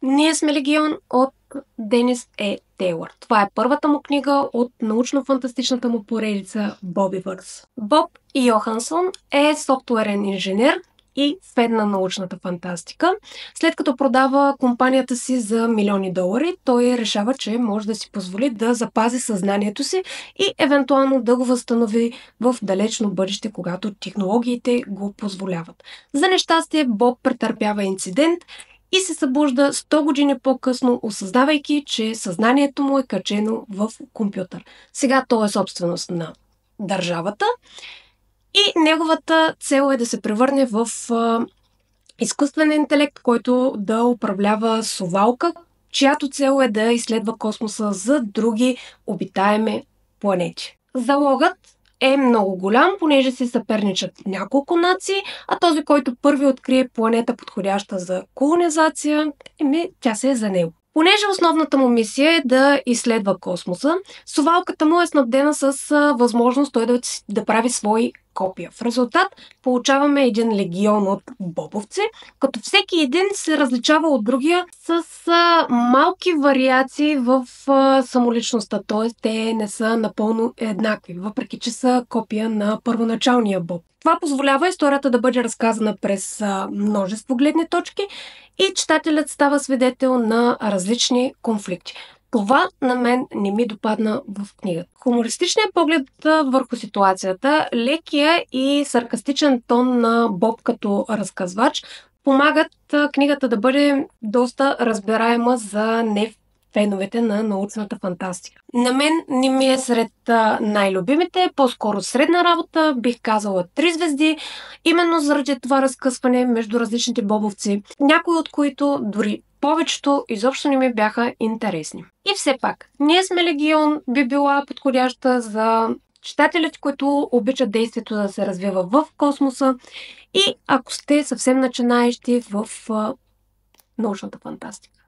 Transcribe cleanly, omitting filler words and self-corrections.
Ние сме легион от Денис Тейлър. Това е първата му книга от научно-фантастичната му поредица Бобивърс. Боб Йохансон е софтуерен инженер и фен на научната фантастика. След като продава компанията си за милиони долари, той решава, че може да си позволи да запази съзнанието си и евентуално да го възстанови в далечно бъдеще, когато технологиите го позволяват. За нещастие Боб претърпява инцидент и се събужда 100 години по-късно, осъзнавайки, че съзнанието му е качено в компютър. Сега то е собственост на държавата и неговата цел е да се превърне в изкуствен интелект, който да управлява совалка, чиято цел е да изследва космоса за други обитаеми планети. Залогът е много голям, понеже се съперничат няколко нации, а този, който първи открие планета подходяща за колонизация, тя се е за него. Понеже основната му мисия е да изследва космоса, совалката му е снабдена с възможност той да прави свои копия. В резултат получаваме един легион от бобовци, като всеки един се различава от другия с малки вариации в самоличността, т.е. те не са напълно еднакви, въпреки че са копия на първоначалния боб. Това позволява историята да бъде разказана през множество гледни точки и читателят става свидетел на различни конфликти. Това на мен не ми допадна в книгата. Хумористичният поглед върху ситуацията, лекия и саркастичен тон на Боб като разказвач помагат книгата да бъде доста разбираема за феновете на научната фантастика. На мен не ми е сред най-любимите, по-скоро средна работа, бих казала 3 звезди, именно заради това разкъсване между различните бобовци, някои от които дори повечето изобщо не ми бяха интересни. И все пак, Ние сме легион би била подходяща за читателите, които обичат действието да се развива в космоса и ако сте съвсем начинаещи в научната фантастика.